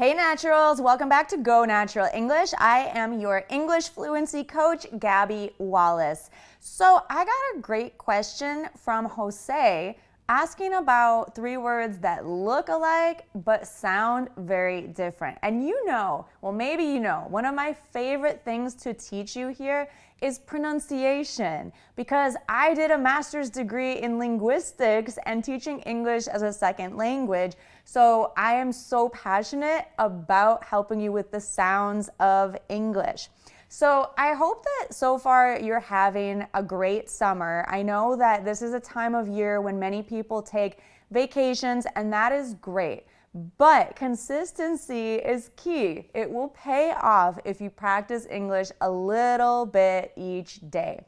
Hey Naturals, welcome back to Go Natural English. I am your English fluency coach, Gabby Wallace. So I got a great question from Jose asking about three words that look alike but sound very different. And maybe you know, one of my favorite things to teach you here is pronunciation, because I did a master's degree in linguistics and teaching English as a second language. So I am so passionate about helping you with the sounds of English. So I hope that so far you're having a great summer. I know that this is a time of year when many people take vacations, and that is great. But consistency is key. It will pay off if you practice English a little bit each day.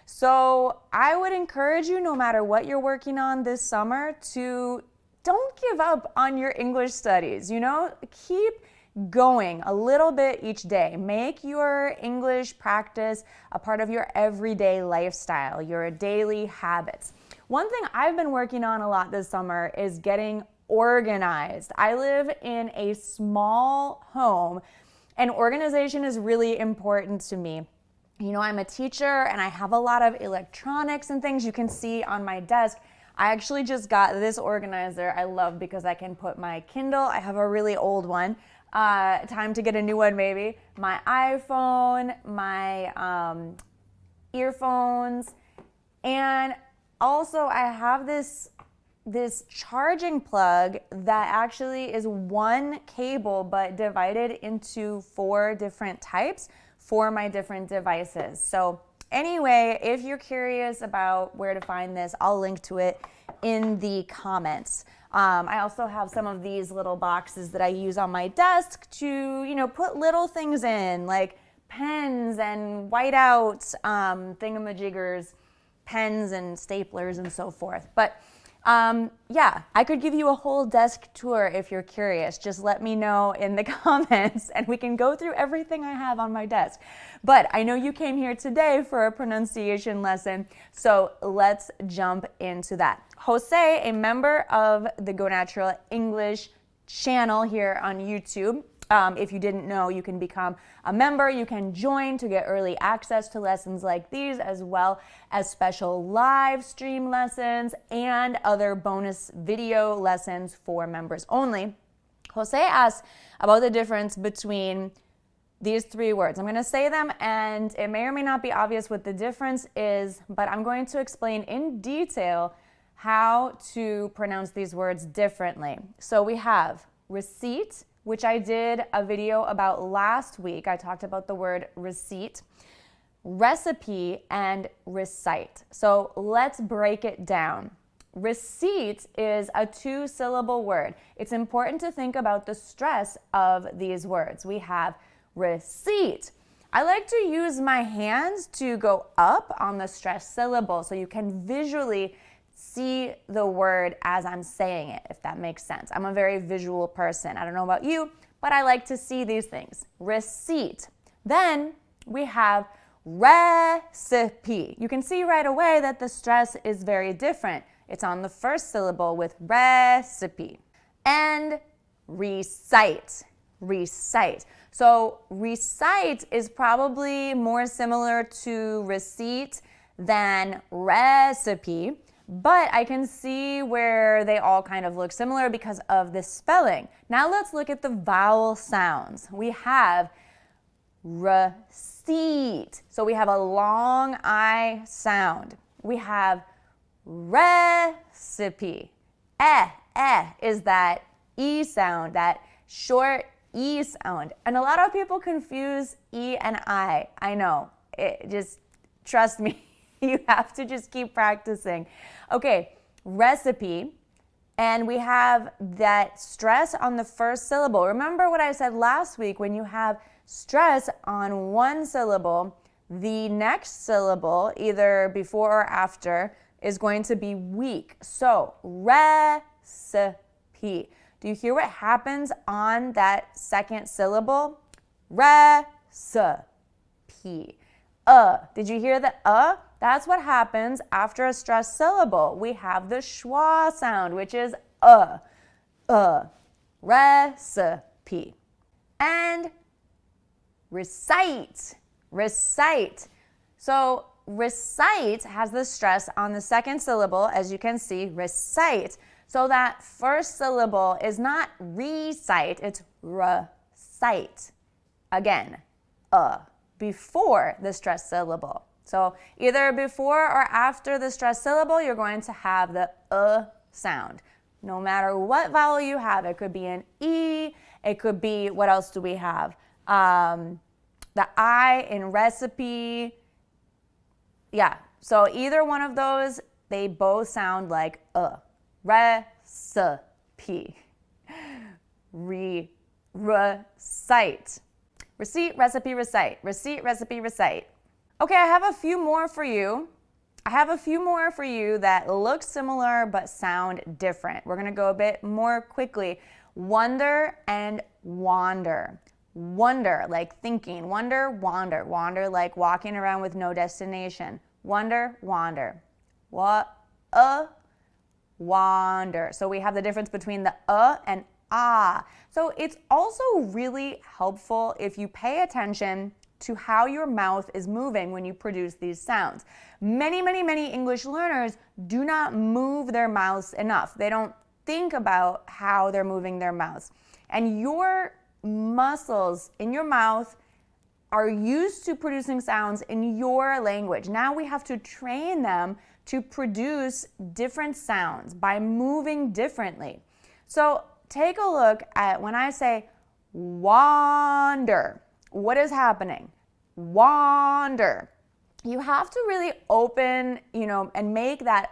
So I would encourage you, no matter what you're working on this summer, to don't give up on your English studies. Keep going a little bit each day. Make your English practice a part of your everyday lifestyle, your daily habits. One thing I've been working on a lot this summer is getting organized. I live in a small home, and organization is really important to me. I'm a teacher and I have a lot of electronics and things you can see on my desk. I actually just got this organizer I love because I can put my Kindle. I have a really old one. Time to get a new one maybe. My iPhone, my earphones, and also I have this charging plug that actually is one cable but divided into 4 different types for my different devices. So anyway, if you're curious about where to find this, I'll link to it in the comments. I also have some of these little boxes that I use on my desk to, put little things in, like pens and whiteout thingamajiggers, pens and staplers and so forth. But I could give you a whole desk tour if you're curious. Just let me know in the comments and we can go through everything I have on my desk. But I know you came here today for a pronunciation lesson, so let's jump into that. Jose, a member of the Go Natural English channel here on YouTube. If you didn't know, you can become a member. You can join to get early access to lessons like these, as well as special live stream lessons and other bonus video lessons for members only. Jose asked about the difference between these 3 words. I'm going to say them, and it may or may not be obvious what the difference is, but I'm going to explain in detail how to pronounce these words differently. So we have receipt, which I did a video about last week. I talked about the word receipt, recipe, and recite. So let's break it down. Receipt is a 2-syllable word. It's important to think about the stress of these words. We have receipt. I like to use my hands to go up on the stressed syllable so you can visually see the word as I'm saying it, if that makes sense. I'm a very visual person. I don't know about you, but I like to see these things. Receipt. Then we have recipe. You can see right away that the stress is very different. It's on the first syllable with recipe. And recite. Recite. So recite is probably more similar to receipt than recipe, but I can see where they all kind of look similar because of the spelling. Now let's look at the vowel sounds. We have receipt. So we have a long I sound. We have recipe. Is that E sound, that short E sound. And a lot of people confuse E and I. I know. Just trust me. You have to just keep practicing. Okay, recipe. And we have that stress on the first syllable. Remember what I said last week, when you have stress on one syllable, the next syllable, either before or after, is going to be weak. So, recipe. Do you hear what happens on that second syllable? Recipe. Did you hear the That's what happens after a stressed syllable. We have the schwa sound, which is recipe. And recite, recite. So recite has the stress on the second syllable, as you can see, recite. So that first syllable is not recite, it's recite. Again, before the stressed syllable. So either before or after the stressed syllable, you're going to have the sound. No matter what vowel you have, it could be an E, it could be, what else do we have? The I in recipe. Yeah, so either one of those, they both sound like recipe. Recite. Receipt, recipe, recite. Receipt, recipe, recite. Okay, I have a few more for you. That look similar but sound different. We're gonna go a bit more quickly. Wonder and wander. Wonder, like thinking. Wonder, wander. Wander, like walking around with no destination. Wonder, wander. Wander. So we have the difference between the and ah. So it's also really helpful if you pay attention to how your mouth is moving when you produce these sounds. Many English learners do not move their mouths enough. They don't think about how they're moving their mouths. And your muscles in your mouth are used to producing sounds in your language. Now we have to train them to produce different sounds by moving differently. So take a look at when I say wander. What is happening? Wander. You have to really open, and make that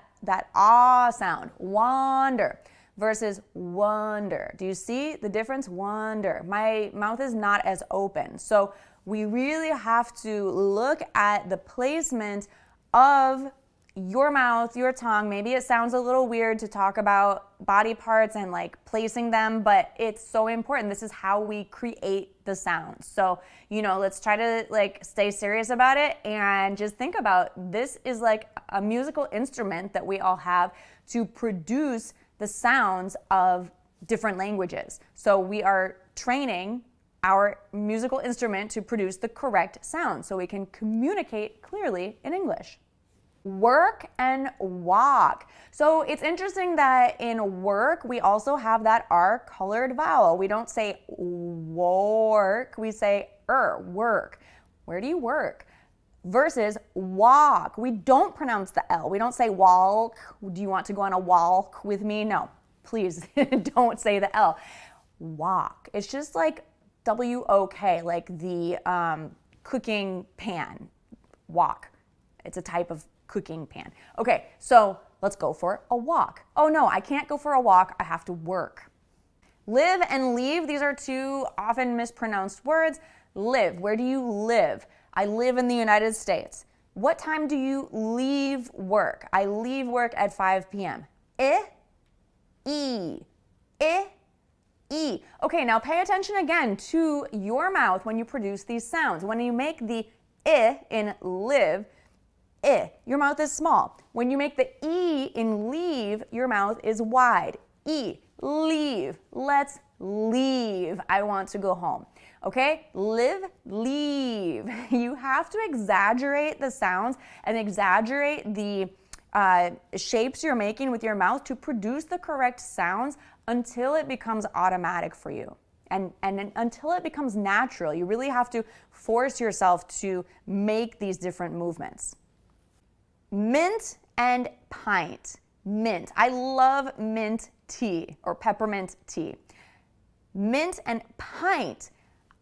ah sound. Wander versus wonder. Do you see the difference? Wonder. My mouth is not as open. So we really have to look at the placement of your mouth, your tongue. Maybe it sounds a little weird to talk about body parts and like placing them, but it's so important. This is how we create the sounds. So, let's try to like stay serious about it and just think about this is like a musical instrument that we all have to produce the sounds of different languages. So we are training our musical instrument to produce the correct sound so we can communicate clearly in English. Work and walk. So it's interesting that in work, we also have that R colored vowel. We don't say work, we say work. Where do you work? Versus walk. We don't pronounce the L. We don't say walk. Do you want to go on a walk with me? No, please don't say the L. Walk. It's just like W-O-K, like the cooking pan. Wok. It's a type of cooking pan. Okay, so let's go for a walk. Oh no, I can't go for a walk. I have to work. Live and leave. These are two often mispronounced words. Live. Where do you live? I live in the United States. What time do you leave work? I leave work at 5 p.m. E. Okay, now pay attention again to your mouth when you produce these sounds. When you make the in live, your mouth is small. When you make the E in leave, your mouth is wide. Leave. Let's leave. I want to go home. Okay? Live, leave. You have to exaggerate the sounds and exaggerate the shapes you're making with your mouth to produce the correct sounds until it becomes automatic for you. And until it becomes natural, you really have to force yourself to make these different movements. Mint and pint. Mint. I love mint tea or peppermint tea. Mint and pint.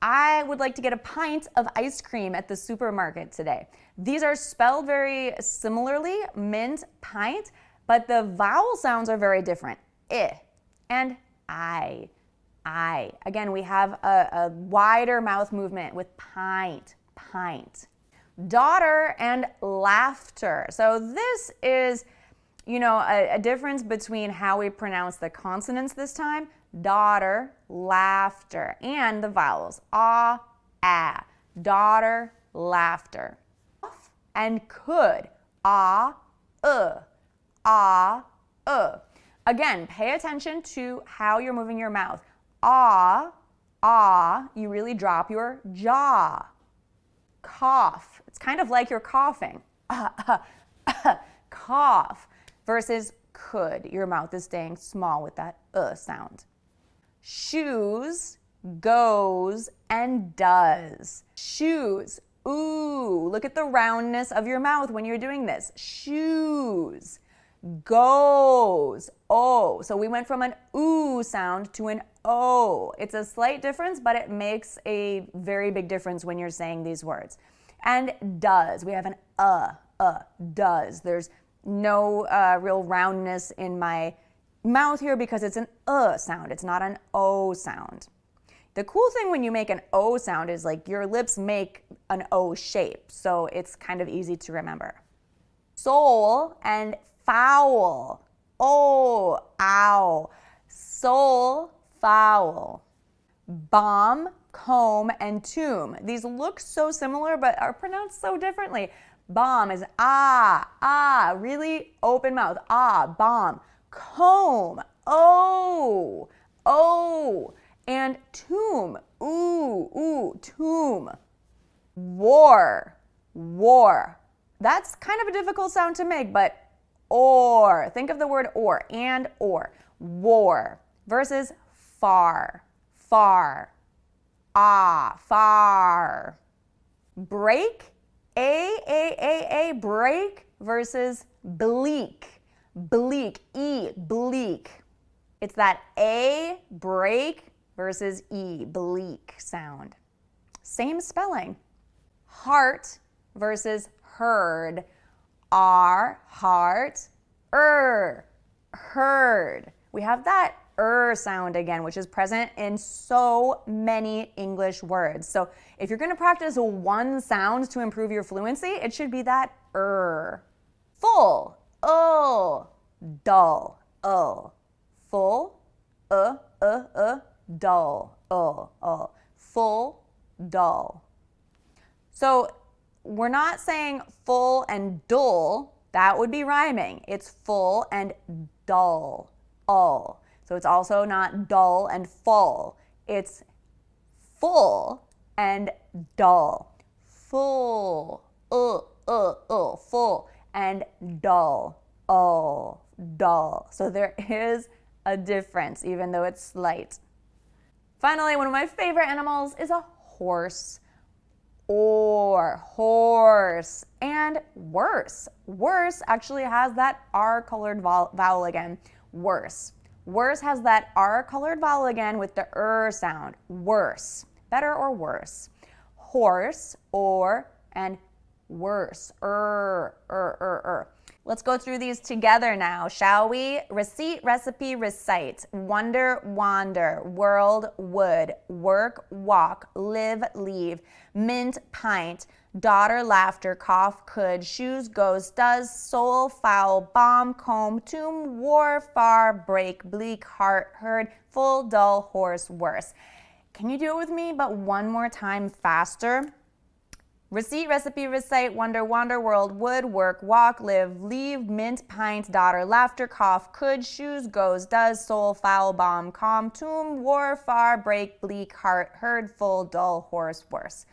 I would like to get a pint of ice cream at the supermarket today. These are spelled very similarly, mint, pint, but the vowel sounds are very different. And I. Again, we have a wider mouth movement with pint. Daughter and laughter. So this is, a difference between how we pronounce the consonants this time. Daughter, laughter, and the vowels. Ah, ah. Daughter, laughter. Off and could. Ah, ah, Again, pay attention to how you're moving your mouth. Ah, ah, you really drop your jaw. Cough. It's kind of like you're coughing. Cough. Versus could. Your mouth is staying small with that sound. Shoes, goes, and does. Shoes. Ooh, look at the roundness of your mouth when you're doing this. Shoes. Goes. Oh. So we went from an ooh sound to an oh. It's a slight difference, but it makes a very big difference when you're saying these words. And does. We have an does. There's no real roundness in my mouth here because it's an sound. It's not an o sound. The cool thing when you make an O sound is like your lips make an O shape, so it's kind of easy to remember. Soul and foul. Oh, ow. Soul, foul. Bomb, comb, and tomb. These look so similar but are pronounced so differently. Bomb is really open mouth. Bomb. Comb, oh. And tomb, ooh, tomb. War. That's kind of a difficult sound to make, but or. Think of the word or, and or. War versus far. Far. Far. Break, break versus bleak. Bleak, bleak. It's that A, break, versus E, bleak sound. Same spelling. Heart versus heard. R, heart, heard. We have that sound again, which is present in so many English words. So if you're going to practice one sound to improve your fluency, it should be that Full, dull, full, dull, full, dull. So we're not saying full and dull. That would be rhyming. It's full and dull, So it's also not dull and full. It's full and dull. Full, full and dull, dull. So there is a difference, even though it's slight. Finally, one of my favorite animals is a horse. Or horse. And worse. Worse actually has that R-colored vowel again. Worse. Worse has that R-colored vowel again with the sound. Worse. Better or worse. Horse, or, and worse. Let's go through these together now, shall we? Receipt, recipe, recite. Wonder, wander. World, would. Work, walk. Live, leave. Mint, pint. Daughter, laughter. Cough, could. Shoes, goes, does. Soul, foul. Bomb, comb. Tomb, war, far. Break, bleak. Heart, heard. Full, dull. Horse, worse. Can you do it with me, but one more time faster? Receipt, recipe, recite, wonder, wander, world, would, work, walk, live, leave, mint, pint, daughter, laughter, cough, could, shoes, goes, does, soul, foul, bomb, calm, tomb, war, far, break, bleak, heart, heard, full, dull, horse, worse.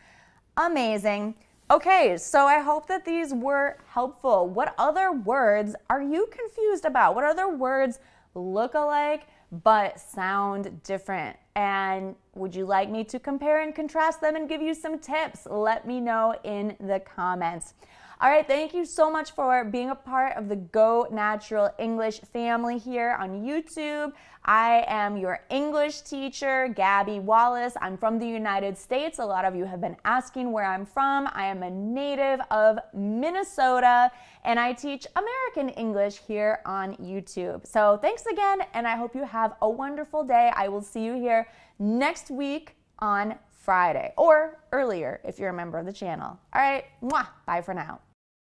Amazing. Okay, so I hope that these were helpful. What other words are you confused about? What other words look alike but sound different? And would you like me to compare and contrast them and give you some tips? Let me know in the comments. All right, thank you so much for being a part of the Go Natural English family here on YouTube. I am your English teacher, Gabby Wallace. I'm from the United States. A lot of you have been asking where I'm from. I am a native of Minnesota, and I teach American English here on YouTube. So thanks again, and I hope you have a wonderful day. I will see you here next week on Friday, or earlier if you're a member of the channel. All right, bye for now.